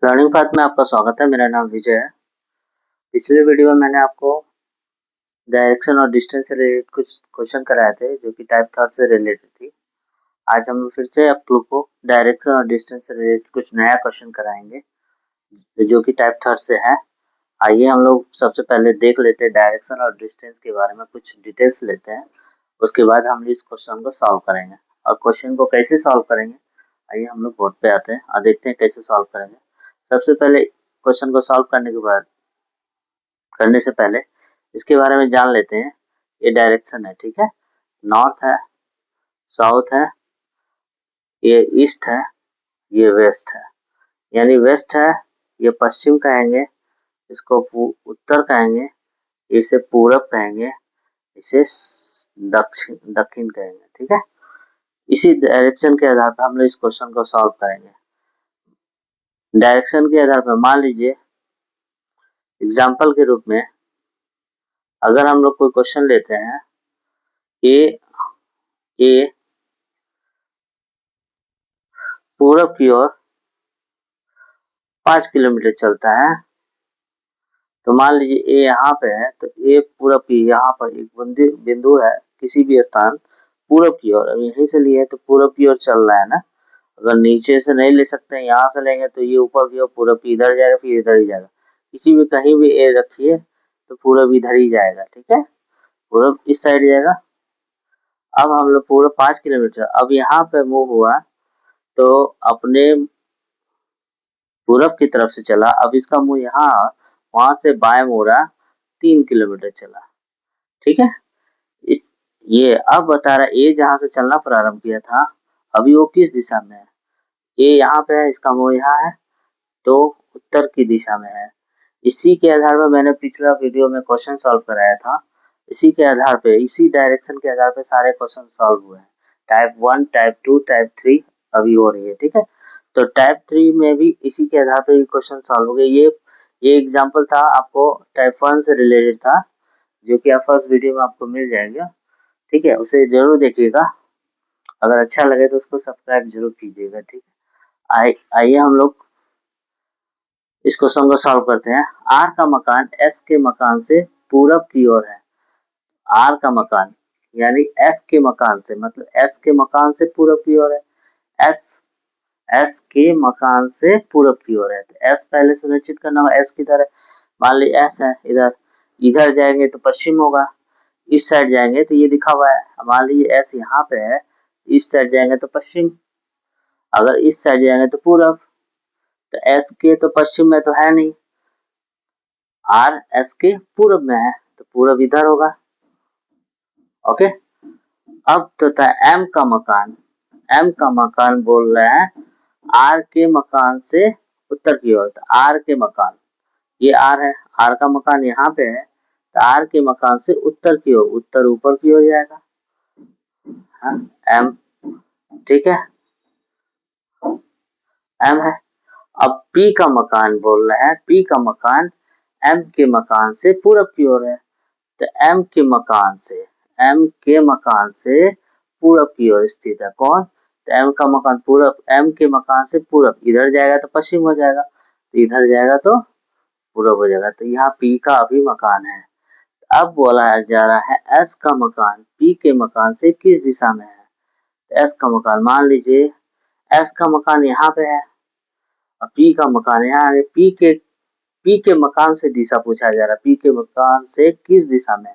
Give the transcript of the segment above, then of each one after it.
Learning path में आपका स्वागत है। मेरा नाम विजय है। पिछले वीडियो में मैंने आपको डायरेक्शन और डिस्टेंस से रिलेटेड कुछ क्वेश्चन कराए थे जो कि टाइप थर्ड से रिलेटेड थी। आज हम फिर से आप लोग को डायरेक्शन और डिस्टेंस से रिलेटेड कुछ नया क्वेश्चन कराएंगे जो कि टाइप थर्ड से है। आइए हम लोग सबसे पहले देख लेते हैं डायरेक्शन और डिस्टेंस के बारे में, कुछ डिटेल्स लेते हैं। उसके बाद हम इस क्वेश्चन को सॉल्व करेंगे। और क्वेश्चन को कैसे सॉल्व करेंगे, आइए हम लोग बोर्ड पे आते हैं और देखते हैं कैसे सॉल्व करेंगे। सबसे पहले क्वेश्चन को सॉल्व करने से पहले इसके बारे में जान लेते हैं। ये डायरेक्शन है, ठीक है। नॉर्थ है, साउथ है, ये ईस्ट है, ये वेस्ट है। यानी वेस्ट है, ये पश्चिम कहेंगे, इसको उत्तर कहेंगे, इसे पूरब कहेंगे, इसे दक्षिण कहेंगे, ठीक है। इसी डायरेक्शन के आधार पर हम लोग इस क्वेश्चन को सॉल्व करेंगे। डायरेक्शन के आधार पर मान लीजिए एग्जाम्पल के रूप में अगर हम लोग कोई क्वेश्चन लेते हैं, ए पूरब की ओर 5 किलोमीटर चलता है, तो मान लीजिए ए यहाँ पे है, तो ए पूरब की यहाँ पर एक बिंदु है किसी भी स्थान पूरब की ओर। अब यहीं से लिए तो पूरब की ओर चल रहा है ना। अगर नीचे से नहीं ले सकते हैं, यहाँ से लेंगे तो ये ऊपर की ओर पूरब की इधर जाएगा, फिर इधर ही जाएगा। किसी भी कहीं भी ए रखिए तो पूरब इधर ही जाएगा, ठीक है। पूरब इस साइड जाएगा। अब हम लोग पूरा 5 किलोमीटर अब यहाँ पे मूव हुआ तो अपने पूरब की तरफ से चला। अब इसका मुंह यहाँ, वहां से बाएं मोड़ा 3 किलोमीटर चला, ठीक है। इस ये अब बता रहा है ए जहां से चलना प्रारंभ किया था अभी वो किस दिशा में है। ए यहाँ पे है, इसका मुंह यहाँ है, तो उत्तर की दिशा में है। इसी के आधार पर मैंने पिछला वीडियो में क्वेश्चन सॉल्व कराया था। इसी के आधार पे, इसी डायरेक्शन के आधार पे सारे क्वेश्चन सॉल्व हुए हैं। टाइप 1, टाइप 2, टाइप 3 अभी हो रही है, ठीक है। तो टाइप 3 में भी इसी के आधार पे क्वेश्चन सॉल्व हो गए। ये एग्जांपल था, आपको टाइप 1 से रिलेटेड था, जो कि आप फर्स्ट वीडियो में आपको मिल जाएगा, ठीक है। उसे जरूर देखिएगा। अगर अच्छा लगे तो उसको सब्सक्राइब जरूर कीजिएगा, ठीक है। आइए हम लोग इस क्वेश्चन को सॉल्व करते हैं। आर का मकान एस के मकान से पूरब की ओर है। आर का मकान यानी एस के मकान से, मतलब एस के मकान से पूरब की ओर है। एस के मकान से पूरब की ओर है, तो एस पहले सुनिश्चित करना होगा एस किधर है। मान ली एस है इधर, इधर जाएंगे तो पश्चिम होगा, इस साइड जाएंगे तो ये दिखा हुआ है। मान लीजिए एस यहाँ पे है, इस साइड जाएंगे तो पश्चिम, अगर इस साइड जाएंगे तो पूरब। तो एस के तो पश्चिम में तो है नहीं, आर एस के पूरब में है, तो पूरब इधर होगा, ओके। अब तो था एम का मकान। एम का मकान बोल रहे हैं आर के मकान से उत्तर की ओर। तो आर के मकान, ये आर है, आर का मकान यहाँ पे है, तो आर के मकान से उत्तर की ओर, उत्तर ऊपर की ओर जाएगा, हाँ, एम, ठीक है, एम है। अब पी का मकान बोल रहे हैं, पी का मकान एम के मकान से पूरब की ओर है, तो एम के मकान से, एम के मकान से पूरब की ओर स्थित है कौन, तो एम का मकान पूरब, एम के मकान से पूरब, इधर जाएगा तो पश्चिम हो जाएगा, तो इधर जाएगा तो पूरब हो जाएगा। तो यहाँ पी का अभी मकान है। अब बोला जा रहा है एस का मकान पी के मकान से किस दिशा में है। तो एस का मकान, मान लीजिए एस का मकान यहाँ पे है और पी का मकान यहाँ है। पी के मकान से दिशा पूछा जा रहा है, पी के मकान से किस दिशा में।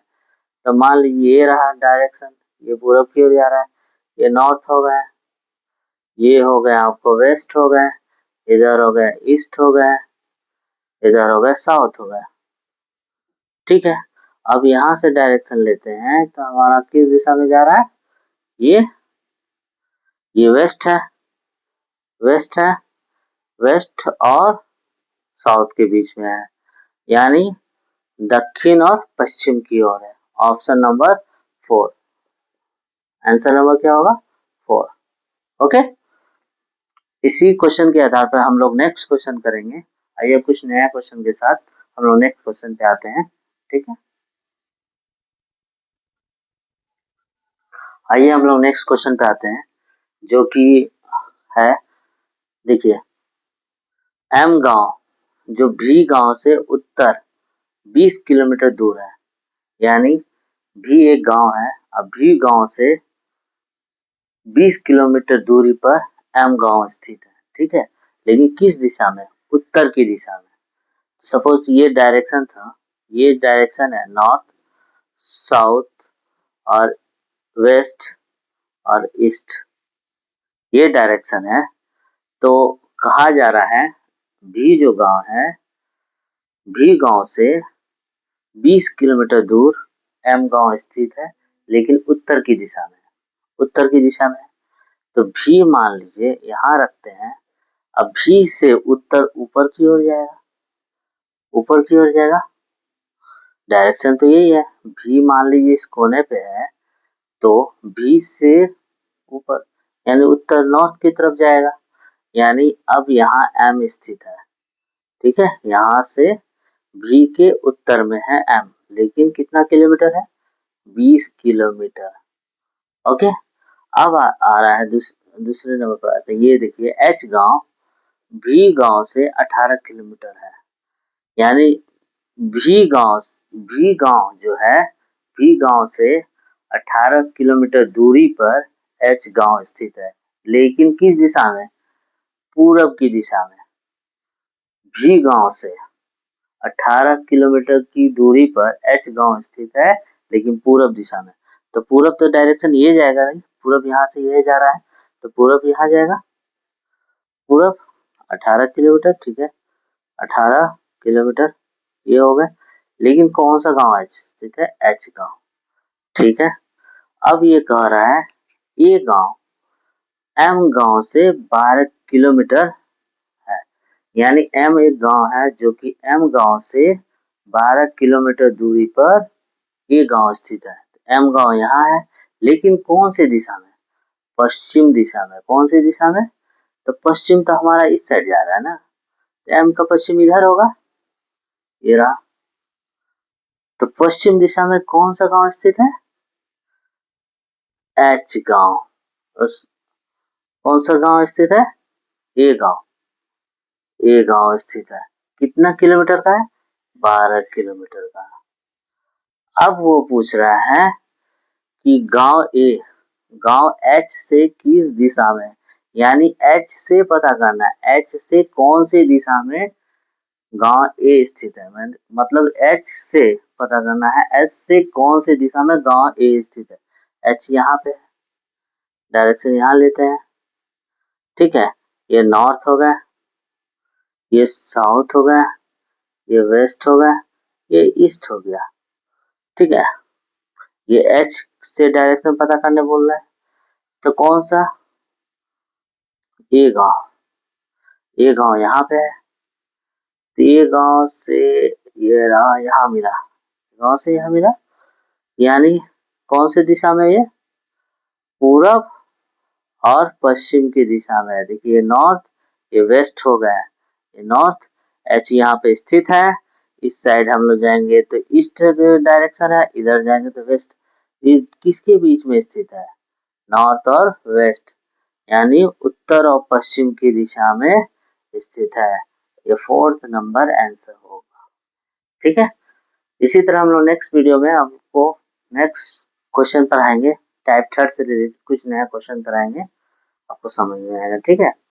तो मान लीजिए ये रहा डायरेक्शन, ये पूरब की ओर जा रहा है, ये नॉर्थ हो गया, ये हो गया आपको वेस्ट हो गया, इधर हो गया ईस्ट हो गया, इधर हो गया साउथ हो गया, ठीक है। अब यहाँ से डायरेक्शन लेते हैं तो हमारा किस दिशा में जा रहा है, ये वेस्ट है, वेस्ट है, वेस्ट और साउथ के बीच में है, यानी दक्षिण और पश्चिम की ओर है। ऑप्शन नंबर 4, आंसर नंबर क्या होगा 4, ओके। इसी क्वेश्चन के आधार पर हम लोग नेक्स्ट क्वेश्चन करेंगे। आइए कुछ नया क्वेश्चन के साथ हम लोग नेक्स्ट क्वेश्चन पे आते हैं, ठीक है। आइए हम लोग नेक्स्ट क्वेश्चन पे आते हैं जो कि है, देखिए एम गांव जो भी गांव से उत्तर 20 किलोमीटर दूर है, यानी भी एक गांव है। अब भी गांव से 20 किलोमीटर दूरी पर एम गांव स्थित है, ठीक है। लेकिन किस दिशा में? उत्तर की दिशा में। सपोज ये डायरेक्शन था, ये डायरेक्शन है नॉर्थ, साउथ और वेस्ट और ईस्ट, ये डायरेक्शन है। तो कहा जा रहा है भी जो गांव है, भी गांव से 20 किलोमीटर दूर एम गांव स्थित है, लेकिन उत्तर की दिशा में। उत्तर की दिशा में तो भी मान लीजिए यहाँ रखते हैं। अब भी से उत्तर ऊपर की ओर जाएगा, ऊपर की ओर जाएगा। डायरेक्शन तो यही है। भी मान लीजिए इस कोने पे है, तो भी से ऊपर यानी उत्तर नॉर्थ की तरफ जाएगा। यानी अब यहाँ एम स्थित है, ठीक है। यहाँ से भी के उत्तर में है एम, लेकिन कितना किलोमीटर है? 20 किलोमीटर। ओके। अब आ रहा है दूसरे नंबर पर आते हैं। ये देखिए एच गांव भी गांव से 18 किलोमीटर है, यानी भी गांव जो है, भी गांव से 18 किलोमीटर दूरी पर एच गांव स्थित है, लेकिन किस दिशा में? पूरब की दिशा में। भी गांव से 18 किलोमीटर की दूरी पर एच गांव स्थित है, लेकिन पूरब दिशा में। तो पूरब तो डायरेक्शन ये जाएगा नहीं, पूरब यहाँ से ये जा रहा है, तो पूरब यहाँ जाएगा। पूरब 18 किलोमीटर, ठीक है। 18 किलोमीटर ये हो गए, लेकिन कौन सा गांव एच स्थित है? एच गांव, ठीक है। अब ये कह रहा है ये गांव एम गांव से 12 किलोमीटर है, यानी एम एक गांव है जो कि एम गांव से 12 किलोमीटर दूरी पर ये गांव स्थित है। एम गांव यहाँ है, लेकिन कौन सी दिशा में? पश्चिम दिशा में। कौन सी दिशा में? तो पश्चिम तो हमारा इस साइड जा रहा है ना, तो एम का पश्चिम इधर होगा, ये रहा। तो पश्चिम दिशा में कौन सा गांव स्थित है? एच गांव। कौन सा गांव स्थित है? ए गांव। ए गांव स्थित है। कितना किलोमीटर का है? 12 किलोमीटर का। अब वो पूछ रहा है कि गांव एच से किस दिशा में, यानी एच से पता करना है, एच से कौन सी दिशा में गांव ए स्थित है। मतलब एच से पता करना है, एच से कौन सी दिशा में गांव ए स्थित है। एच यहाँ पे, डायरेक्शन यहाँ लेते हैं, ठीक है। ये नॉर्थ हो गया, ये साउथ हो गया, ये वेस्ट हो गया, ये ईस्ट हो गया, ठीक है। ये एच से डायरेक्शन पता करने बोल रहा है, तो कौन सा? ये गांव, ये गांव यहाँ पे है, तो ये गांव से ये रहा, यहाँ मिला, गांव से यहाँ मिला, यानी कौन सी दिशा में? ये पूरब और पश्चिम की दिशा में है। देखिए नॉर्थ, ये वेस्ट हो गया, ये नॉर्थ, एच यहाँ पे स्थित है। इस साइड हम लोग जाएंगे तो ईस्ट डायरेक्शन है, इधर जाएंगे तो वेस्ट। ये किसके बीच में स्थित है? नॉर्थ और वेस्ट, यानी उत्तर और पश्चिम की दिशा में स्थित है। ये 4th नंबर आंसर होगा, ठीक है। इसी तरह हम लोग नेक्स्ट वीडियो में आपको नेक्स्ट क्वेश्चन पढ़ाएंगे, टाइप थर्ड से रिलेटेड कुछ नया क्वेश्चन कराएंगे, आपको समझ में आएगा, ठीक है।